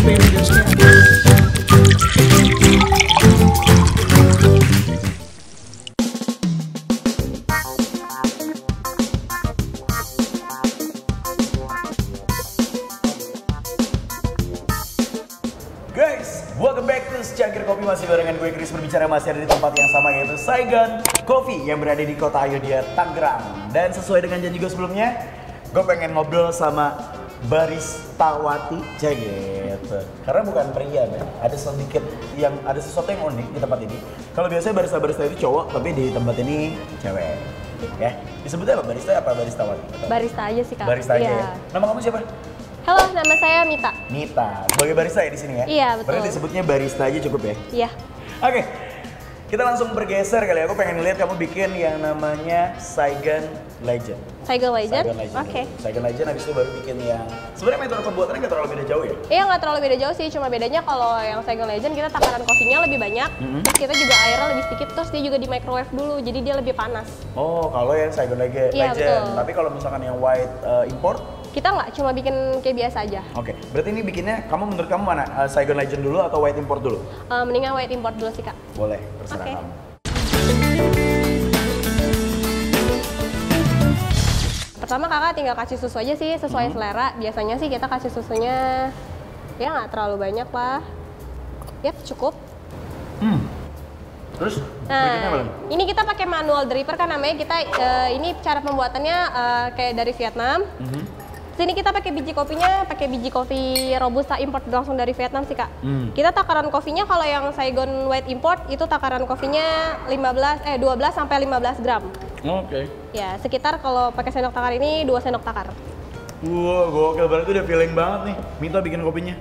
Guys, welcome back to Secangkir Kopi. Masih barengan gue Chris, berbicara masih ada di tempat yang sama, yaitu Saigon Coffee yang berada di Kota Ayodhya, Tangerang. Dan sesuai dengan janji gue sebelumnya, gue pengen ngobrol sama baristawati gitu. Karena bukan pria, kan? Ada sesuatu yang unik di tempat ini. Kalau biasanya barista itu cowok, tapi di tempat ini cewek. Ya, disebutnya apa? Barista apa baristawati? Barista aja sih, Kak. Barista aja ya. Nama kamu siapa? Halo, nama saya Mita. Mita, sebagai barista ya di sini ya? Iya, betul. Berarti disebutnya barista aja cukup ya? Iya. Oke, kita langsung bergeser kali ya. Aku pengen lihat kamu bikin yang namanya Saigon Legend. Saigon Legend? Oke. Saigon Legend, habis itu baru bikin yang... Sebenarnya metode pembuatannya nggak terlalu beda jauh ya? Iya, nggak terlalu beda jauh sih. Cuma bedanya kalau yang Saigon Legend kita takaran kopinya lebih banyak. Terus kita juga airnya lebih sedikit. Terus dia juga di microwave dulu, jadi dia lebih panas. Oh, kalau yang Saigon Legend. Iya, betul. Tapi kalau misalkan yang white import? Kita nggak, cuma bikin kayak biasa aja. Oke, berarti ini bikinnya, menurut kamu mana? Saigon Legend dulu atau white import dulu? Mendingan white import dulu sih, Kak. Boleh, terserah kamu. Pertama kakak tinggal kasih susu aja sih, sesuai selera. Biasanya sih kita kasih susunya, ya nggak terlalu banyak lah. Ya, cukup. Terus, nah, ini kita pakai manual dripper kan namanya. Kita ini cara pembuatannya kayak dari Vietnam. Sini kita pakai biji kopinya, pakai biji kopi robusta import langsung dari Vietnam sih, Kak. Kita takaran kopinya kalau yang Saigon White import itu takaran kopinya 12 sampai 15 gram. Oke. Ya, sekitar kalau pakai sendok takar ini 2 sendok takar. Wah, gokil banget, udah feeling banget nih. Minta bikin kopinya.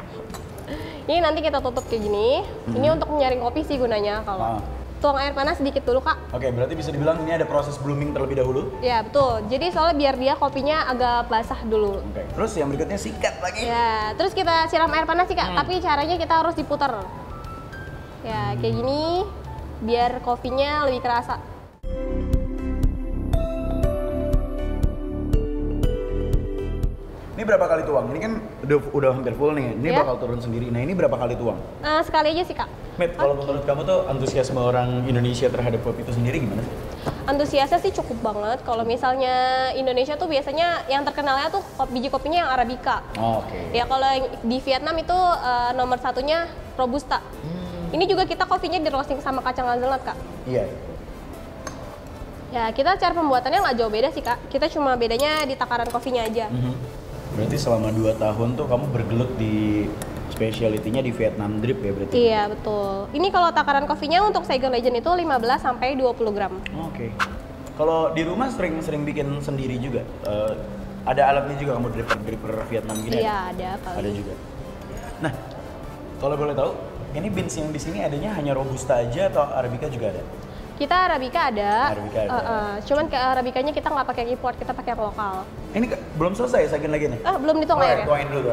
Ini nanti kita tutup kayak gini. Ini untuk menyaring kopi sih gunanya kalau. Tuang air panas sedikit dulu, Kak. Oke, berarti bisa dibilang ini ada proses blooming terlebih dahulu? Ya, betul. Jadi soalnya biar dia kopinya agak basah dulu. Oke. Terus yang berikutnya sikat lagi. Ya, terus kita siram air panas sih, Kak. Tapi caranya kita harus diputar. Ya, kayak gini biar kopinya lebih kerasa. Ini berapa kali tuang? Ini kan udah hampir full nih. Ini bakal turun sendiri. Nah, ini berapa kali tuang? Sekali aja sih, Kak. Mit, kalau menurut kamu tuh antusiasme orang Indonesia terhadap kopi itu sendiri gimana sih? Antusiasnya sih cukup banget. Kalau misalnya Indonesia tuh biasanya yang terkenalnya tuh biji kopinya yang Arabica. Oke. Ya kalau di Vietnam itu nomor satunya Robusta. Ini juga kita kopinya di roasting sama kacang hazelnut, Kak. Iya. Ya, kita cara pembuatannya nggak jauh beda sih, Kak. Kita cuma bedanya di takaran kopinya aja. Berarti selama 2 tahun tuh kamu bergelut di specialty-nya di Vietnam drip ya berarti? Iya, betul. Ini kalau takaran kopinya untuk Saigon Legend itu 15 sampai 20 gram. Oke. Kalau di rumah sering bikin sendiri juga? Ada alatnya juga kamu dripper Vietnam gini? Iya, ada kali. Ada juga. Nah, kalau boleh tahu, ini beans yang di sini adanya hanya Robusta aja atau Arabica juga ada? Kita Arabica ada. Arabica ada. Cuman ke Arabicanya kita nggak pakai import, kita pakai yang lokal. Ini belum selesai Saigon lagi nih? Belum dituang airnya. Tuangin dulu.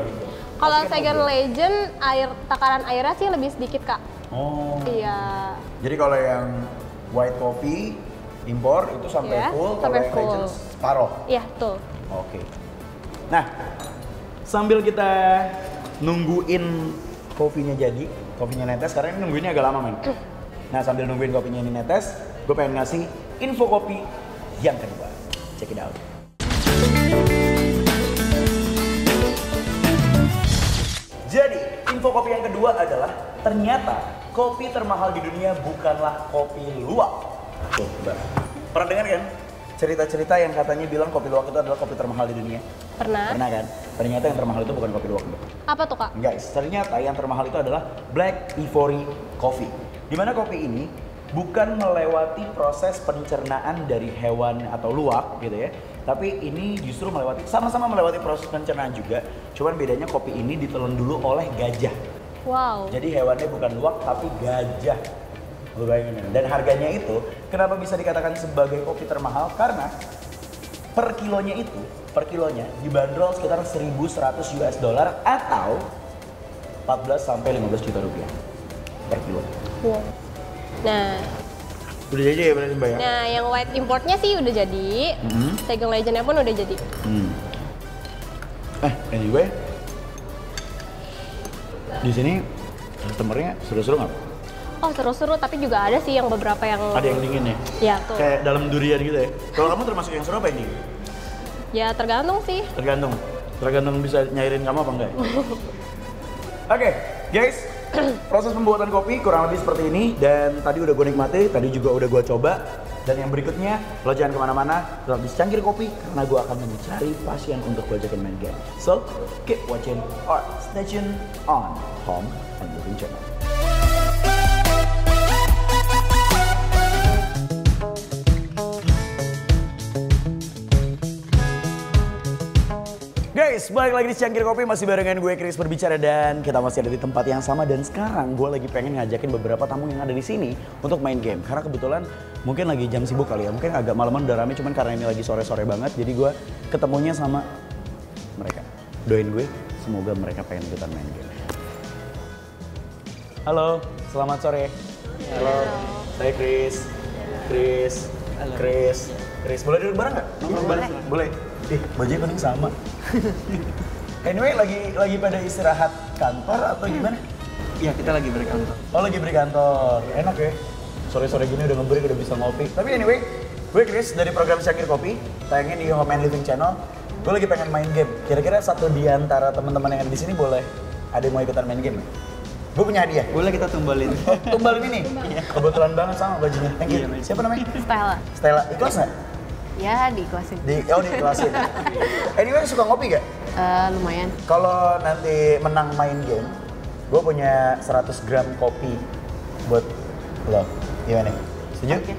Kalau Saigon Legend, takaran airnya sih lebih sedikit, Kak. Oh. Iya. Jadi kalau yang white coffee impor itu sampai full, kalau yang Legend separoh? Iya, betul. Oke. Nah, sambil kita nungguin kopinya jadi, kopinya netes, karena ini nungguinnya agak lama, men. Nah, sambil nungguin kopinya ini netes, gue pengen ngasih info kopi yang kedua. Check it out. Jadi, info kopi yang kedua adalah ternyata kopi termahal di dunia bukanlah kopi luwak. Tuh, Mbak. Pernah dengar kan? Cerita-cerita yang katanya bilang kopi luwak itu adalah kopi termahal di dunia? Pernah. Pernah kan? Ternyata yang termahal itu bukan kopi luwak, Mbak. Apa tuh, Kak? Guys, ternyata yang termahal itu adalah Black Ivory Coffee. Dimana kopi ini bukan melewati proses pencernaan dari hewan atau luwak gitu ya, tapi ini justru sama-sama melewati proses pencernaan juga, cuman bedanya kopi ini ditelan dulu oleh gajah. Wow. Jadi hewannya bukan luwak tapi gajah. Lu bayangin. Dan harganya itu kenapa bisa dikatakan sebagai kopi termahal? Karena per kilonya dibanderol sekitar 1.100 US dollar atau 14 sampai 15 juta rupiah per kilo. Wow. Nah, udah jadi ya berarti Mbak ya? Nah, yang white importnya sih udah jadi. Saigon Legendnya pun udah jadi. Anyway, Di sini customer-nya seru-seru nggak? Oh seru-seru, tapi juga ada sih yang beberapa yang... Ada yang dingin ya? Ya tuh. Kayak dalam durian gitu ya? Kalau kamu termasuk yang seru apa yang dingin? Ya tergantung sih. Tergantung bisa nyairin kamu apa enggak ya? Oke, guys, proses pembuatan kopi kurang lebih seperti ini. Dan tadi udah gue nikmati, tadi juga udah gue coba. Dan yang berikutnya, lo jangan kemana-mana, tetap di Cangkir Kopi karena gue akan mencari pasien untuk gue ajakin main game. So, keep watching or stay tuned on Home and Living Channel. Guys, balik lagi di Cangkir Kopi, masih barengan gue Chris berbicara dan kita masih ada di tempat yang sama. Dan sekarang gue lagi pengen ngajakin beberapa tamu yang ada di sini untuk main game. Karena kebetulan mungkin lagi jam sibuk kali ya, mungkin agak malaman udah rame, cuman karena ini lagi sore-sore banget, jadi gue ketemunya sama mereka. Doain gue, semoga mereka pengen ikutan main game. Halo, selamat sore. Halo, saya Chris. Halo. Chris, boleh duduk bareng nggak? Boleh. Ih, bajunya kuning sama. Anyway, lagi pada istirahat kantor atau gimana? Iya, kita lagi berkantor. Oh, lagi beri kantor. Enak ya? Sore-sore gini udah ngebreak, udah bisa ngopi. Tapi anyway, gue Chris dari program Cangkir Kopi, tayangin di Home and Living Channel. Gue lagi pengen main game. Kira-kira satu di antara teman-teman yang ada di sini boleh ada yang mau ikutan main game? Gue punya hadiah. Boleh kita tumbalin. Oh, tumbalin ini? Kebetulan banget sama bajunya. Thank you. Iya, Siapa namanya? Stella. Ikhlas nggak? Ya diklasin. Diklasin. Anyway, suka ngopi gak? Lumayan. Kalau nanti menang main game, gue punya 100 gram kopi buat lo. Gimana? Setuju? Oke.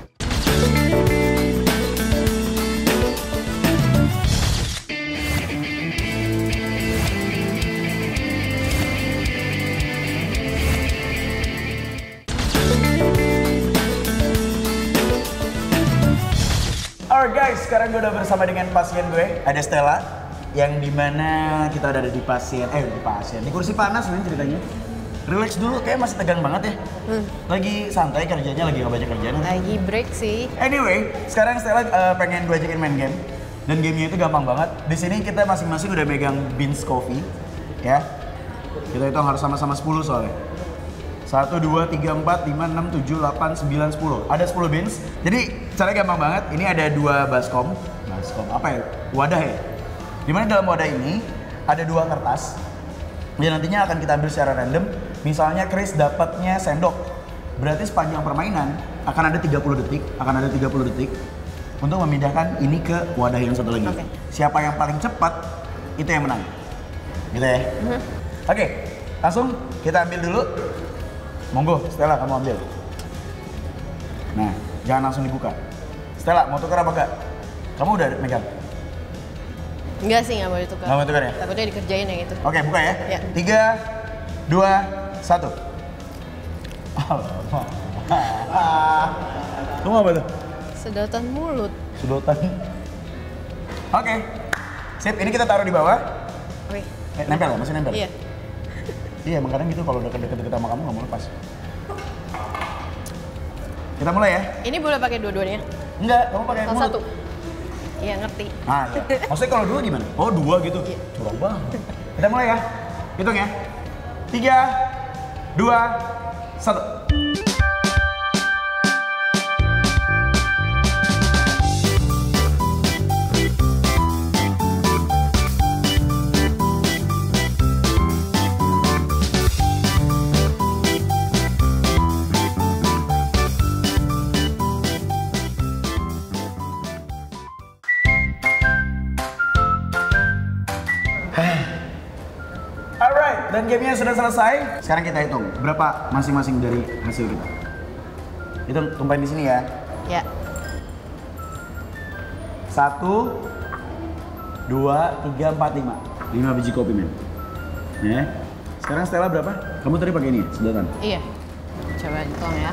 Alright guys, sekarang gue udah bersama dengan pasien gue, ada Stella, yang dimana kita ada di di kursi panas nih ceritanya. Relax dulu, kayak masih tegang banget ya. Lagi santai kerjanya, lagi nggak banyak kerjaan. Lagi break sih. Anyway, sekarang Stella pengen gue ajakin main game. Dan gamenya itu gampang banget. Di sini kita masing-masing udah megang beans coffee, ya. Kita hitung harus sama-sama 10 soalnya. 1, 2, 3, 4, 5, 6, 7, 8, 9, 10. Ada 10 beans. Jadi caranya gampang banget. Ini ada 2 baskom. Baskom apa ya? Wadah ya? Dimana dalam wadah ini ada 2 kertas. yang nantinya akan kita ambil secara random. Misalnya Chris dapatnya sendok, berarti sepanjang permainan akan ada 30 detik, untuk memindahkan ini ke wadah yang satu lagi. Okay. Siapa yang paling cepat itu yang menang, gitu ya. Oke, langsung kita ambil dulu. Monggo, Stella kamu ambil. Nah, jangan langsung dibuka. Stella mau tukar apa enggak? Kamu udah megang? Enggak sih, nggak boleh tukar. Nggak mau tukar ya? Takutnya dikerjain yang itu. Oke, buka ya. Ya. 3, 2, 1. Kamu apa tuh? Sedotan mulut. Sedotan. Oke. Sip, ini kita taruh di bawah. Oke. Nempel, masih nempel? Iya. Iya, emang kadang gitu kalau udah deket-deket sama kamu nggak mau lepas. Kita mulai ya? Ini boleh pakai dua-duanya? Enggak, kamu pakai Salah mulut. satu. Iya, ngerti. Ah, iya. Maksudnya kalau dua gimana? Oh, dua gitu. Iya. Curang banget. Kita mulai ya. Hitung ya. 3, 2, 1. Alright, dan gamenya sudah selesai. Sekarang kita hitung berapa masing-masing dari hasil kita. Hitung, tumpahin di sini ya. Ya. 1, 2, 3, 4, 5. 5 biji kopi, men. Ya. Sekarang Stella berapa? Kamu tadi pakai ini ya, sedotan? Iya. Coba hitung ya.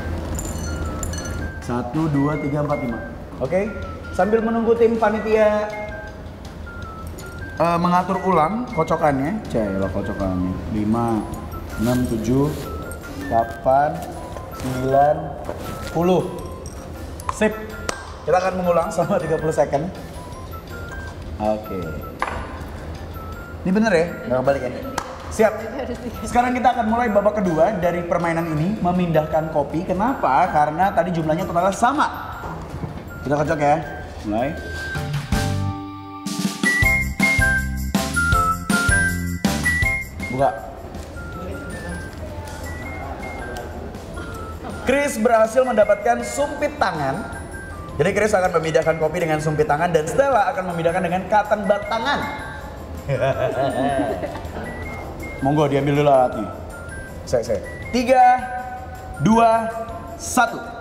1, 2, 3, 4, 5. Oke, sambil menunggu tim panitia mengatur ulang kocokannya. Cailah kocokannya. 5, 6, 7, 8, 9, 10. Sip. Kita akan mengulang selama 30 second. Oke. Ini bener ya? Nggak kebalik ya? Siap. Sekarang kita akan mulai babak kedua dari permainan ini, memindahkan kopi. Kenapa? Karena tadi jumlahnya totalnya sama. Kita kocok ya. Mulai. Buka. Chris berhasil mendapatkan sumpit tangan. Jadi Chris akan memindahkan kopi dengan sumpit tangan dan Stella akan memindahkan dengan cotton bud tangan. Monggo diambil dulu alatnya. Saya. 3, 2, 1.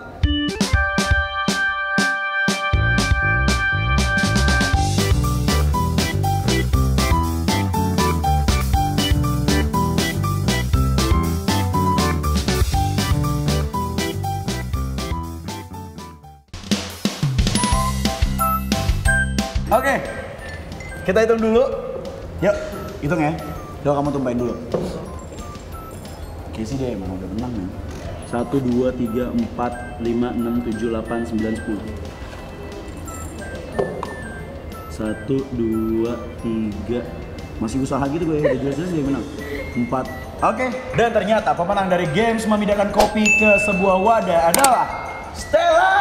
Oke, kita hitung dulu. Yuk, hitung ya. Coba kamu tumpahin dulu. Oke sih dia emang udah menang nih. 1, 2, 3, 4, 5, 6, 7, 8, 9, 10. 1, 2, 3. Masih usaha gitu gue, udah jelas-jelas dia menang. 4. Oke, dan ternyata pemenang dari games memindahkan kopi ke sebuah wadah adalah Stella.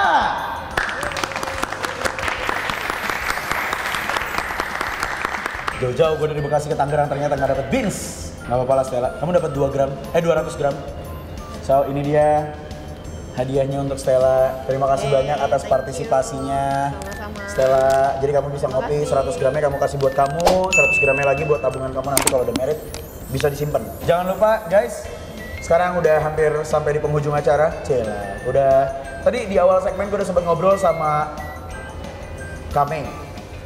Jauh-jauh gue dari Bekasi ke Tangerang ternyata nggak dapet beans. Nggak apa-apa lah Stella, kamu dapat 200 gram. So ini dia hadiahnya untuk Stella. Terima kasih banyak atas partisipasinya. Sama-sama. Stella, jadi kamu bisa ngopi 100 gramnya kamu kasih buat kamu, 100 gramnya lagi buat tabungan kamu nanti kalau udah merit bisa disimpan. Jangan lupa guys, sekarang udah hampir sampai di penghujung acara. Cela, udah tadi di awal segmen gue udah sempat ngobrol sama Kame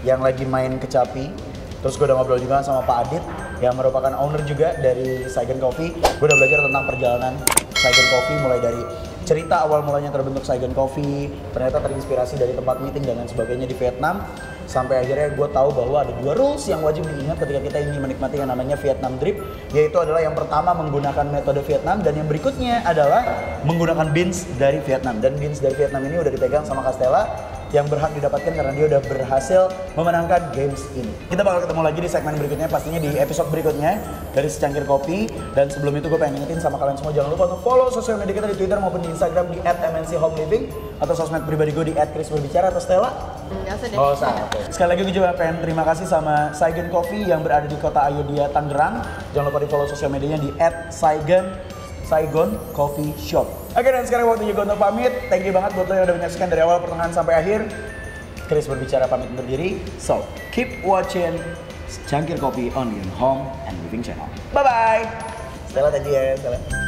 yang lagi main kecapi. Terus gue udah ngobrol juga sama Pak Adit yang merupakan owner juga dari Saigon Coffee. Gue udah belajar tentang perjalanan Saigon Coffee mulai dari cerita awal mulanya terbentuk Saigon Coffee, ternyata terinspirasi dari tempat meeting dan lain sebagainya di Vietnam. Sampai akhirnya gue tahu bahwa ada 2 rules yang wajib diingat ketika kita ingin menikmati yang namanya Vietnam Drip. Yaitu adalah yang pertama menggunakan metode Vietnam dan yang berikutnya adalah menggunakan beans dari Vietnam. Dan beans dari Vietnam ini udah dipegang sama Castella yang berhak didapatkan karena dia udah berhasil memenangkan games ini. Kita bakal ketemu lagi di segmen berikutnya, pastinya di episode berikutnya dari Secangkir Kopi. Dan sebelum itu gue pengen ingetin sama kalian semua, jangan lupa untuk follow sosial media kita di Twitter maupun di Instagram di @mnchomeliving atau sosmed pribadi gue di @chrisberbicara atau Stella. Nggak usah deh. Oh, oke. Sekali lagi gue juga pengen terima kasih sama Saigon Coffee yang berada di kota Ayodhya, Tangerang. Jangan lupa di follow sosial medianya di @Saigon Coffee Shop. Oke, dan sekarang waktunya gue untuk pamit. Thank you banget buat lo yang udah menyaksikan dari awal pertengahan sampai akhir. Chris berbicara pamit undur diri. So, keep watching Secangkir Kopi on your home and living channel. Bye-bye. Stella thank you ya, Stella.